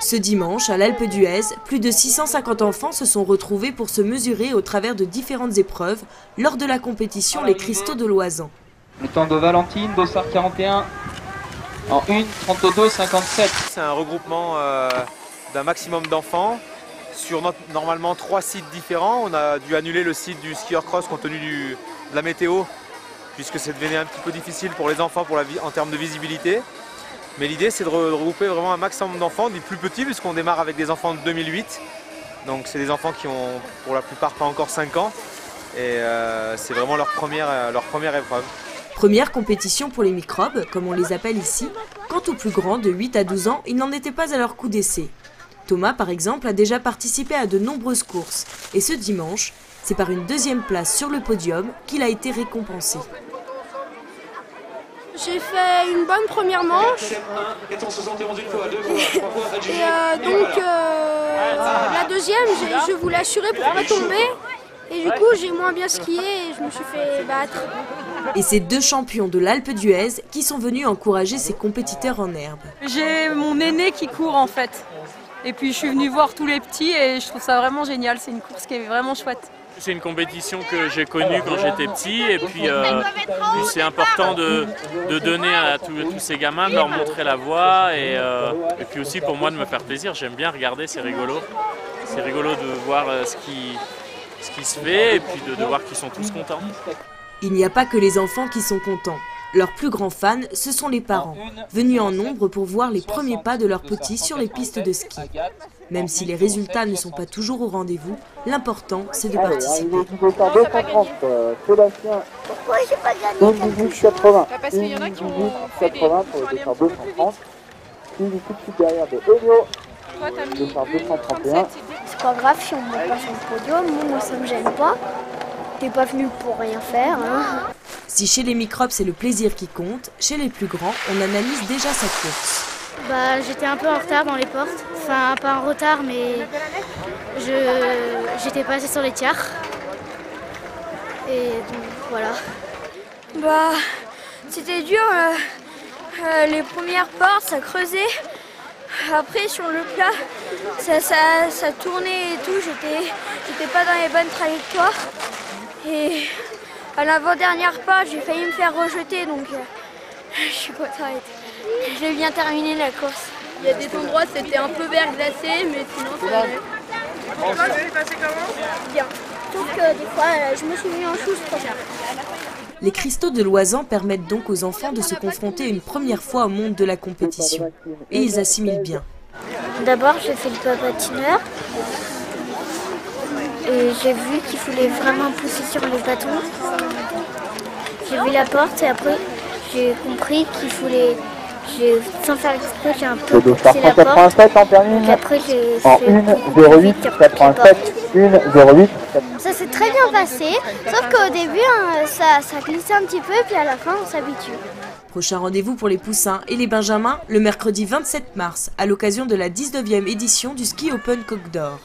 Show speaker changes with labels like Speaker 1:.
Speaker 1: Ce dimanche, à l'Alpe d'Huez, plus de 650 enfants se sont retrouvés pour se mesurer au travers de différentes épreuves lors de la compétition Les Cristaux de Loisan.
Speaker 2: Le temps de Valentine, Dossard 41, en 1:32:57.
Speaker 3: C'est un regroupement d'un maximum d'enfants sur normalement 3 sites différents. On a dû annuler le site du skieur cross compte tenu de la météo, puisque ça devenait un petit peu difficile pour les enfants en termes de visibilité. Mais l'idée, c'est de regrouper vraiment un maximum d'enfants, des plus petits, puisqu'on démarre avec des enfants de 2008. Donc c'est des enfants qui ont pour la plupart pas encore 5 ans. Et c'est vraiment leur première épreuve.
Speaker 1: Première compétition pour les microbes, comme on les appelle ici. Quant aux plus grands, de 8 à 12 ans, ils n'en étaient pas à leur coup d'essai. Thomas, par exemple, a déjà participé à de nombreuses courses. Et ce dimanche, c'est par une deuxième place sur le podium qu'il a été récompensé.
Speaker 4: J'ai fait une bonne première manche. Et donc la deuxième, je voulais assurer pour ne pas tomber. Et du coup, j'ai moins bien skié et je me suis fait battre.
Speaker 1: Et ces deux champions de l'Alpe d'Huez qui sont venus encourager ses compétiteurs en herbe.
Speaker 5: J'ai mon aîné qui court en fait. Et puis je suis venue voir tous les petits et je trouve ça vraiment génial. C'est une course qui est vraiment chouette.
Speaker 6: C'est une compétition que j'ai connue quand j'étais petit et puis c'est important de donner à tous ces gamins, de leur montrer la voie et puis aussi pour moi de me faire plaisir. J'aime bien regarder, c'est rigolo. C'est rigolo de voir ce qui se fait et puis de voir qu'ils sont tous contents.
Speaker 1: Il n'y a pas que les enfants qui sont contents. Leurs plus grands fans, ce sont les parents, venus en nombre pour voir les premiers pas de leurs petits sur les pistes de ski. Même si les résultats ne sont pas toujours au rendez-vous, l'important c'est de participer.
Speaker 7: Pourquoi j'ai pas gagné 80. Parce qu'il y en a qui ont fait des... pour le départ 230. Une équipe supérieure de Helio. Départ 231.
Speaker 4: C'est pas grave si on ne monte pas sur le podium, moi ça me gêne pas. T'es pas venu pour rien faire. Hein.
Speaker 1: Si chez les microbes c'est le plaisir qui compte, chez les plus grands on analyse déjà sa course.
Speaker 4: J'étais un peu en retard dans les portes, enfin pas en retard mais j'étais passée sur les tiers. Et donc voilà. C'était dur, les premières portes ça creusait. Après sur le plat ça tournait et tout, j'étais pas dans les bonnes trajectoires. Et à l'avant-dernière part, j'ai failli me faire rejeter, donc je suis contente. J'ai bien terminé la course. Il y a des endroits, c'était un peu verglacé, mais sinon ça allait. Bien. Sauf que des fois, je me suis mis en chousse trop tard.
Speaker 1: Les Cristaux de Loisan permettent donc aux enfants de se confronter une première fois au monde de la compétition. Et ils assimilent bien.
Speaker 4: D'abord, j'ai fait le pas patineur. Et j'ai vu qu'il fallait vraiment pousser sur le bâton. J'ai vu la porte et après j'ai compris qu'il fallait, sans faire exprès, j'ai un peu poussé la porte. Et après j'ai fait
Speaker 7: 1:08:87.
Speaker 4: Ça s'est très bien passé, sauf qu'au début ça glissait un petit peu et puis à la fin on s'habitue.
Speaker 1: Prochain rendez-vous pour les poussins et les benjamins le mercredi 27 mars à l'occasion de la 19e édition du Ski Open Côte d'Or.